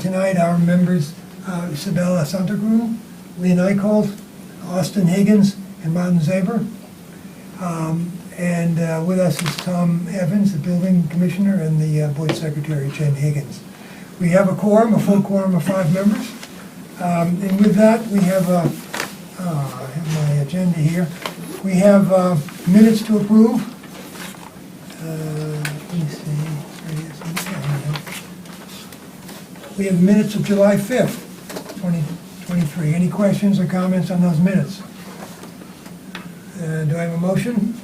Tonight, our members, Isabella Santagru, Lynn Eichholt, Austin Higgins, and Martin Zaber. And with us is Tom Evans, the building commissioner, and the board secretary, Jen Higgins. We have a quorum, a full quorum of 5 members. And with that, we have, I have my agenda here. We have minutes to approve. Let me see. We have minutes of July 5th, 2023. Any questions or comments on those minutes? Do I have a motion?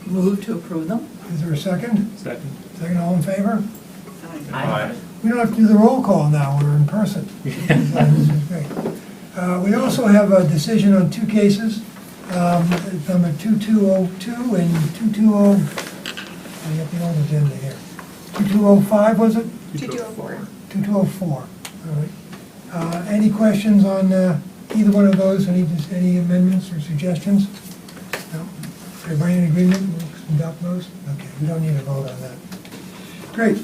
Move to approve them. Is there a second? Second. Second, all in favor? Aye. We don't have to do the roll call now, we're in person. This is great. We also have a decision on 2 cases, number 2202 and 220, I got the old agenda here. 2205, was it? 2204. 2204, all right. Any questions on either one of those, any amendments or suggestions? No? Everybody in agreement, we'll adopt those? Okay, we don't need a vote on that. Great.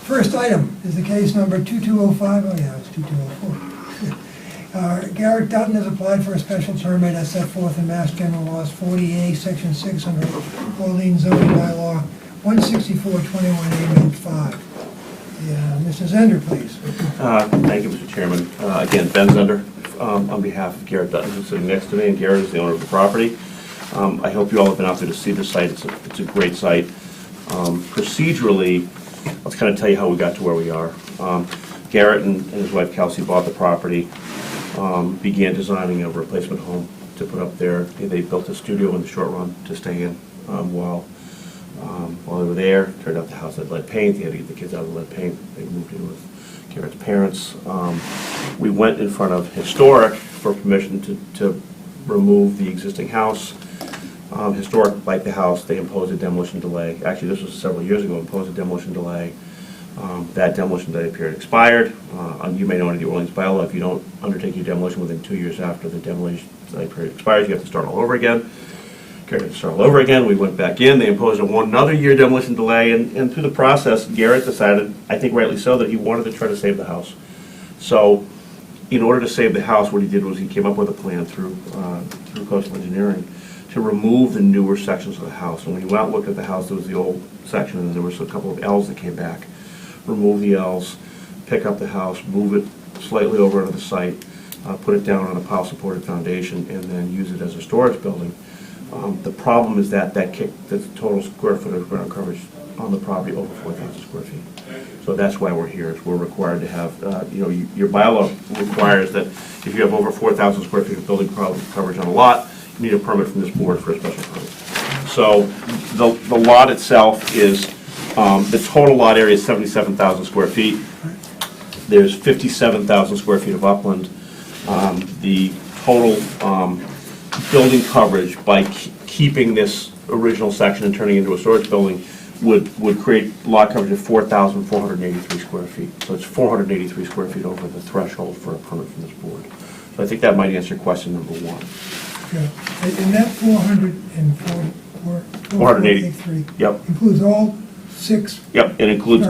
First item is the case number 2205, oh yeah, it's 2204. Garrett Dutton has applied for a special permit as set forth in Mass General Laws 40A, Section 6 under Orleans zoning bylaw 164-21A, Note 5. Yeah, Mr. Zender, please. Thank you, Mr. Chairman. Again, Ben Zender, on behalf of Garrett Dutton, who's sitting next to me, and Garrett is the owner of the property. I hope you all have been out there to see the site. It's a great site. Procedurally, let's kind of tell you how we got to where we are. Garrett and his wife Kelsey bought the property, began designing a replacement home to put up there. They built a studio in the short run to stay in while they were there. Turned out the house had lead paint. They had to get the kids out of the lead paint. They moved in with Garrett's parents. We went in front of Historic for permission to remove the existing house. Historic liked the house. They imposed a demolition delay. Actually, this was several years ago, imposed a demolition delay. That demolition delay period expired. You may know under the Orleans bylaw, if you don't undertake your demolition within 2 years after the demolition delay period expires, you have to start all over again. Garrett started all over again. We went back in. They imposed another year demolition delay, and through the process, Garrett decided, I think rightly so, that he wanted to try to save the house. So, in order to save the house, what he did was he came up with a plan through coastal engineering to remove the newer sections of the house. And when you went out and looked at the house, there was the old section, and there was a couple of L's that came back. Remove the L's, pick up the house, move it slightly over onto the site, put it down on a pile-supported foundation, and then use it as a storage building. The problem is that kicked the total square foot of ground coverage on the property over 4,000 square feet. So that's why we're here. Is we're required to have, your bylaw requires that if you have over 4,000 square feet of building coverage on a lot, you need a permit from this board for a special permit. So the lot itself is, the total lot area is 77,000 square feet. There's 57,000 square feet of upland. The total building coverage by keeping this original section and turning it into a storage building would create lot coverage of 4,483 square feet. So it's 483 square feet over the threshold for a permit from this board. So I think that might answer question number 1. Yeah. And that 483 Yep. includes all 6? Yep. It includes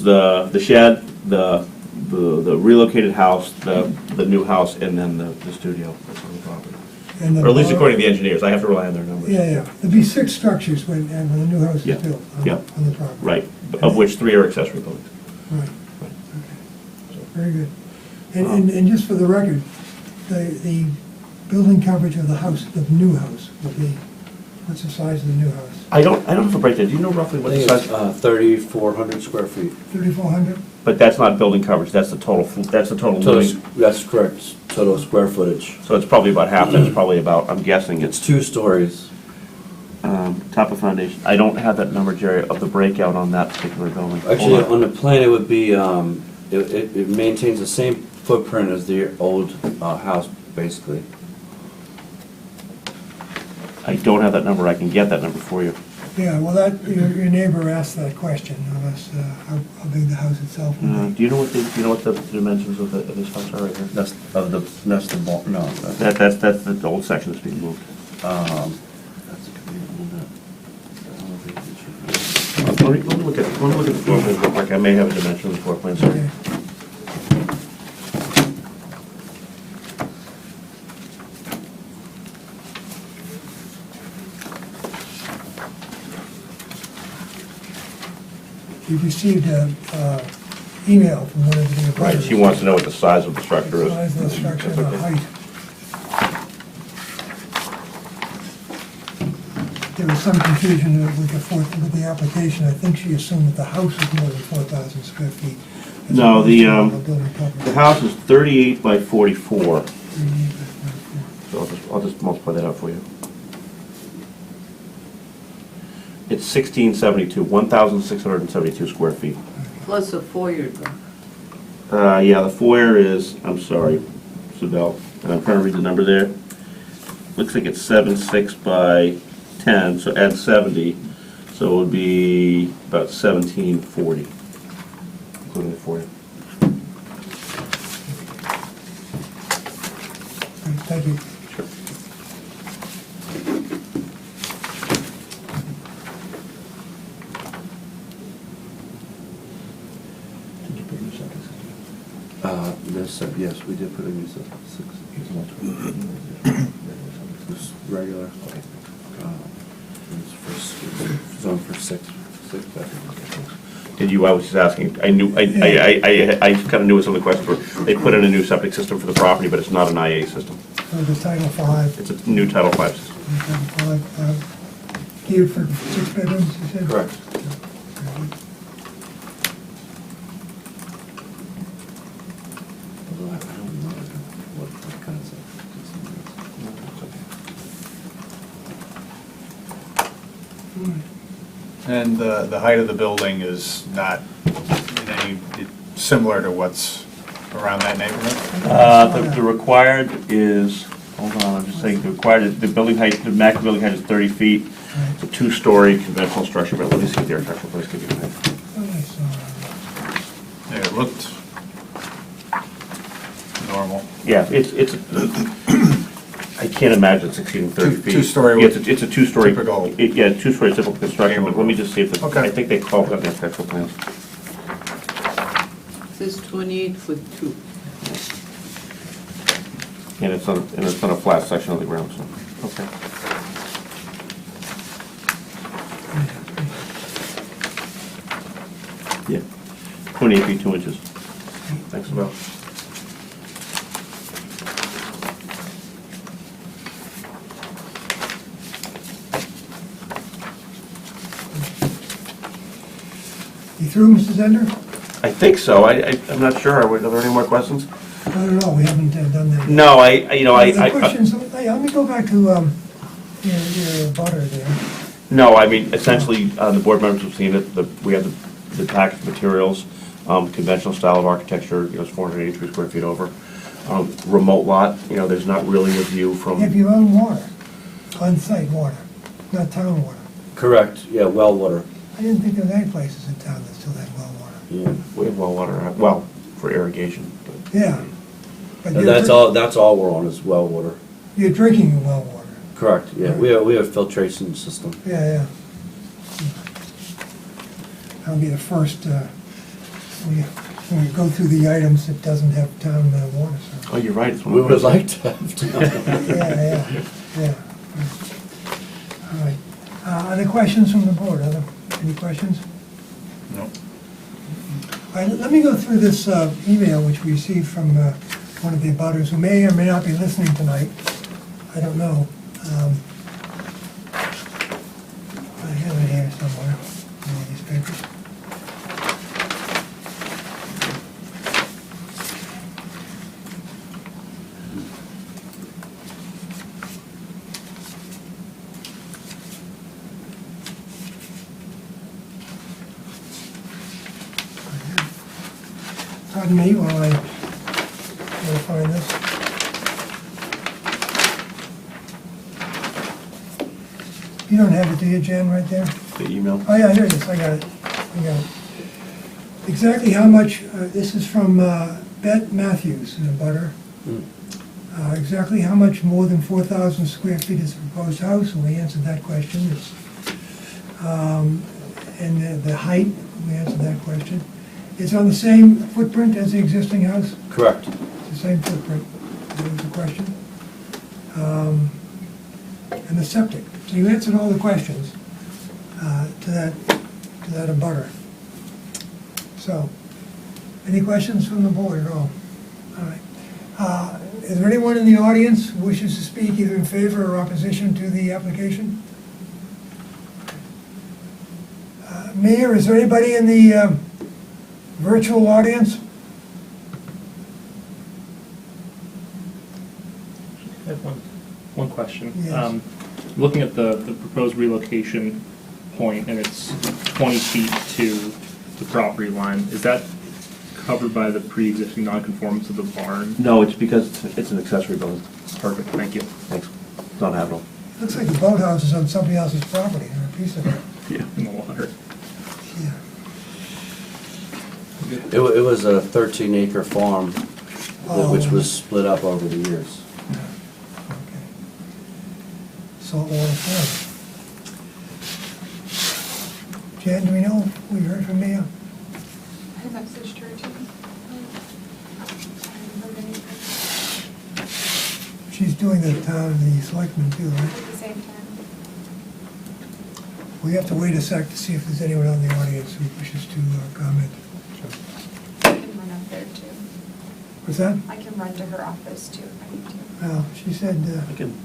the shed, the relocated house, the new house, and then the studio that's on the property. Or at least according to the engineers. I have to rely on their numbers. Yeah. There'd be 6 structures when the new house is built on the property. Right. Of which 3 are accessory buildings. Right. Okay. Very good. And just for the record, the building coverage of the house, the new house, would be, what's the size of the new house? I don't have a breakdown. Do you know roughly what the size? 3,400 square feet. 3,400? But that's not building coverage. That's the total. That's the total. That's correct. Total square footage. So it's probably about half. That's probably about. I'm guessing It's 2 stories. Top of foundation. I don't have that number, Jerry, of the breakout on that particular building. Actually, on the plan, it would be. It maintains the same footprint as the old house, basically. I don't have that number. I can get that number for you. Yeah, well, your neighbor asked that question of us, how big the house itself would be. Do you know what the dimensions of this house are right here? That's of the nested ball. No, That's the old section that's being moved. that's Let me look at the floor plan real quick. I may have a dimension of the floor plan, sorry. Okay. You've received an email from one of the abutters. Right, she wants to know what the size of the structure is. Size of the structure and the That's okay. height. There was some confusion with the application. I think she assumed that the house was more than 4,000 square feet. as No, opposed the, to building coverage. The house is 38 by 44, 38 by 44. so I'll just multiply that out for you. It's 1,672 square feet. Plus a foyer though. Yeah, the foyer is, I'm sorry, Sibel, and I'm trying to read the number there. Looks like it's 7.6 by 10, so add 70, so it would be about 1,740, including the foyer. Great, thank you. Sure. Did you put in a septic system? Yes, we did put a new septic system. It's regular. It's for zone for six bedrooms. Did you, I was just asking, I knew, I kind of knew what some of the questions were. They put in a new septic system for the property, but it's not an IA system. So the Title V. It's a new Title V system. Title V, geared for 6 bedrooms, you said? Correct. Although I don't know what kind of septic system it is. And the height of the building is not in any, similar to what's around that neighborhood? The required is, hold on, I'm just saying, the required, the building height, the maximum building height is 30 feet. It's a 2-story conventional structure, but let me see if the architectural place gives you a height. Yeah, it looked normal. Yeah, it's, I can't imagine it's exceeding 30 feet. Two-story Yeah, it's a 2-story. typical- Yeah, 2-story typical construction, but let me just see if, Okay. I think they call that the architectural plans. It says 28 foot 2. And it's on a flat section of the ground, so, okay. Yeah, 28 feet 2 inches. Thanks, Abel. You through, Mr. Zender? I think so, I'm not sure, are there any more questions? I don't know, we haven't done that. No, The questions, let me go back to your butter there. No, I mean, essentially, the board members have seen it, we have the packaged materials, conventional style of architecture, it's 483 square feet over. Remote lot, there's not really a view You have from, your own water, on-site water, not town water. Correct, yeah, well water. I didn't think there was any places in town that still had well water. Yeah. we have well water, well, for irrigation. but- Yeah. But And you're that's all we're on is well water. You're drinking well water. Correct, yeah, we have filtration system. Yeah. That'll be the first, when you go through the items, it doesn't have town water service. Oh, you're right, it's one We of would those. like to have to. Yeah. All right. Other questions from the board? Any questions? No. All right, let me go through this email which we received from one of the abutters who may or may not be listening tonight. I don't know. I have it here somewhere, one of these papers. Pardon me while I find this. You don't have it, do you, Jan, right there? The email. Oh, yeah, here it is, I got it. Exactly how much, this is from Bet Matthews, in a butter. Exactly how much more than 4,000 square feet is the proposed house? And we answered that question. It's, and the height, we answered that question. It's on the same footprint as the existing house? Correct. It's the same footprint. That was the question. And the septic. So you answered all the questions to that abutter. So, any questions from the board at all? All right. Is there anyone in the audience who wishes to speak either in favor or opposition to the application? Mayor, is there anybody in the virtual audience? I have one question. Yes. Looking at the proposed relocation point, and it's 20 feet to the property line, is that covered by the pre-existing nonconformance of the barn? No, it's because it's an accessory building. Perfect, thank you. Thanks. It's not habitable. Looks like the boathouse is on somebody else's property, or a piece of it. Yeah. In the water. Yeah. It was a 13-acre farm, which was split up over the years. Okay. Saltwater Farm. Jan, do we know if we heard from Mia? I have messaged her too. I haven't heard anything She's doing the town, the selectmen too, right? at the same time. We have to wait a sec to see if there's anyone in the audience who wishes to comment. I can run up there too. What's that? I can run to her office too if I need to. Well, she said,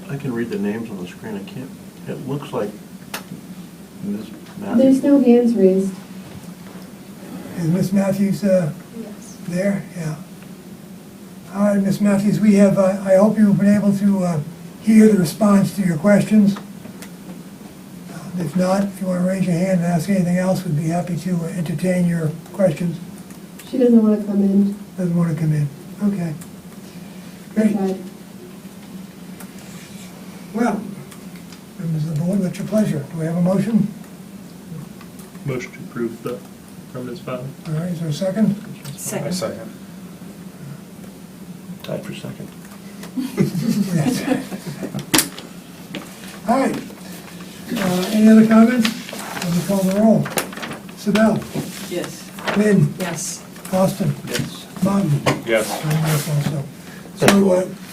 I can read the names on the screen. I can't, it looks like Ms. There's Matthews. no hands raised. is Miss Matthews Yes. there? Yeah. All right, Miss Matthews, we have, I hope you've been able to hear the response to your questions. If not, if you want to raise your hand and ask anything else, we'd be happy to entertain your questions. She doesn't want to come in. Doesn't want to come in. Okay. Great. Inside. Well, members of the board, what's your pleasure? Do we have a motion? Motion to approve the permanent filing. All right, is there a second? I second. Tied for second. All right. Any other comments? Let me call the roll. Sibel, Yes. Lynn, Yes. Austin, Yes. Martin. Yes. I'm yes also. So,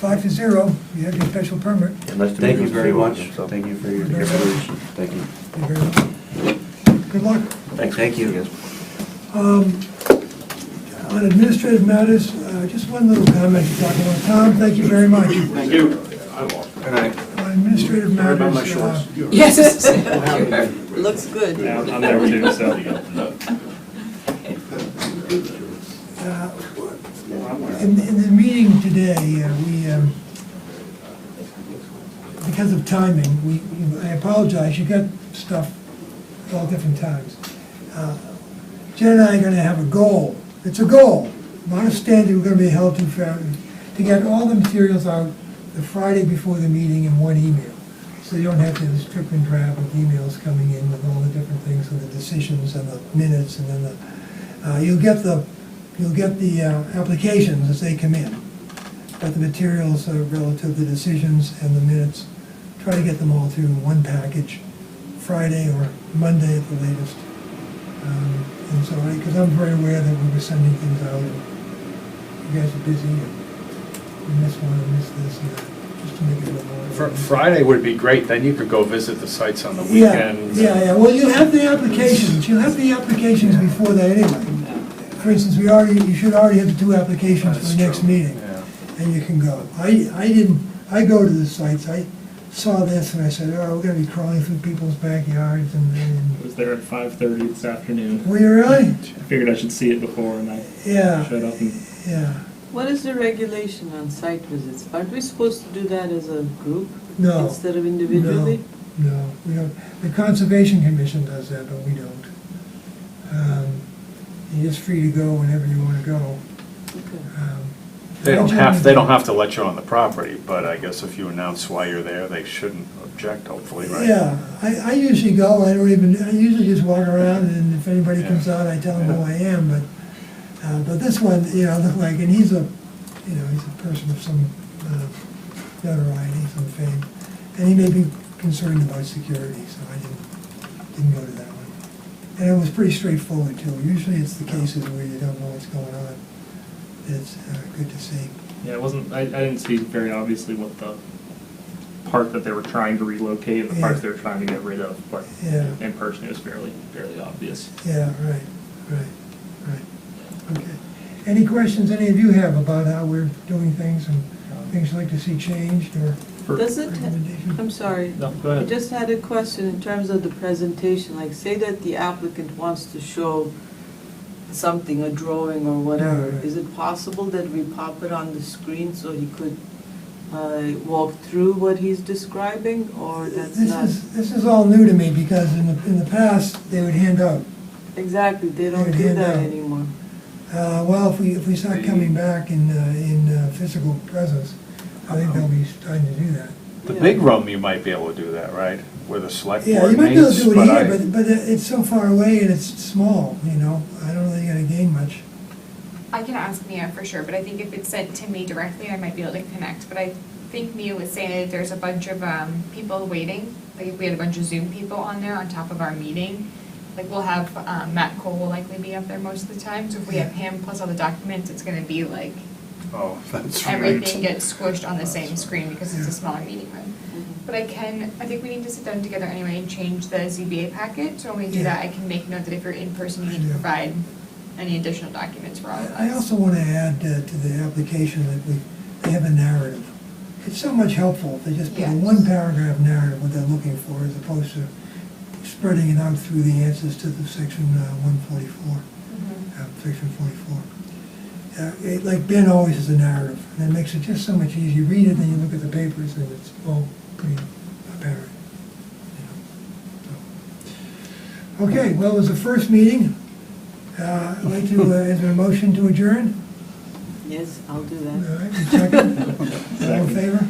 5-0, you have your special permit. Yeah, nice to meet Thank you very much. So- Thank you for your consideration. Thank you. Thank you very much. Good luck. Thanks. Thank you. Yes. On administrative matters, just one little comment to talk about. Tom, thank you very much. Thank you. Good night. On administrative matters, Yes. Looks good. Yeah, I'm there too, so. in the meeting today, because of timing, I apologize, you got stuff at all different times. Jen and I are gonna have a goal. It's a goal, not a standard we're gonna be held to get all the materials out the Friday before the meeting in one email. So you don't have to strip and drab with emails coming in with all the different things and the decisions and the minutes and then you'll get the applications as they come in. But the materials relative to the decisions and the minutes, try to get them all through one package, Friday or Monday at the latest. And so, because I'm very aware that we were sending things out, and you guys are busy, and we miss one and miss this and that, just to make it a little more. Friday would be great, then you could go visit the sites on the Yeah, weekend. yeah, well, you have the applications before that anyway. For instance, you should already have the 2 applications for the next meeting, Yeah. and you can go. I go to the sites, I saw this and I said, oh, we're gonna be crawling through people's backyards I was there at 5:30 this afternoon. were you really? I figured I should see it before, and I Yeah, showed up and yeah, What is the regulation on site visits? Aren't we supposed to do that as a group no, instead of individually? no, we don't. The Conservation Commission does that, but we don't. You're just free to go whenever you wanna go. Okay. They don't have to let you on the property, but I guess if you announce why you're there, they shouldn't object, hopefully, right? Yeah, I usually go, I usually just walk around, and if anybody comes out, I tell them who I am, but this one, looked like, and he's a person of some notoriety, some fame, and he may be concerned about security, so I didn't go to that one. And it was pretty straightforward, too. Usually it's the cases where you don't know what's going on. It's good to see. yeah, it wasn't. I didn't see very obviously what the part that they were trying to relocate and the parts they were trying to get rid of, but Yeah. in person it was fairly obvious. Yeah, right. Any questions any of you have about how we're doing things and things you'd like to see changed or Does it, recommendations? I'm sorry. No, go I ahead. just had a question in terms of the presentation, like say that the applicant wants to show something, a drawing or whatever. Yeah, right. Is it possible that we pop it on the screen so he could walk through what he's describing, or that's not? This is all new to me because in the past, they would hand out. Exactly, they don't They'd do hand that out. anymore. Well, if we start coming back in physical presence, I think they'll be starting to do that. The Yeah. big room, you might be able to do that, right? Where the select Yeah, board you might be able to meets, do it but here, but it's so far away and it's small, you know, I don't think you're gonna gain much. I can ask Mia for sure, but I think if it's sent to me directly, I might be able to connect. But I think Mia was saying that if there's a bunch of people waiting, like if we had a bunch of Zoom people on there on top of our meeting, like we'll have, Matt Cole will likely be up there most of the time. So if we have him plus all the documents, it's gonna be like Oh, that's right. everything gets squished on the same screen because it's a smaller meeting room. But I think we need to sit down together anyway and change the ZBA packet. So when we do Yeah. that, I can make note that if you're in person, you need to Yeah. provide any additional documents for all of us. I also want to add to the application that they have a narrative. It's so much helpful if they just put a Yes. one paragraph narrative, what they're looking for, as opposed to spreading it out through the answers to the section 144, Mhm. section 44. Like Ben always has a narrative, and it makes it just so much easier. You read it, then you look at the papers, and it's all pretty apparent. You know, so. Okay, well, it was the first meeting. I'd like to, is there a motion to adjourn? Yes, I'll do All that. right, second. All in favor?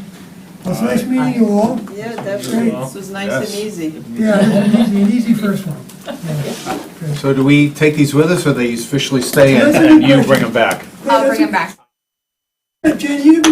Well, it's nice meeting you all. Yeah, definitely, Great. this was nice Yes. and easy. Yeah, it was an easy first one. Yeah, good. So do we take these with us, or they officially stay That's a and good you question. bring them back? I'll bring them back. Jen, you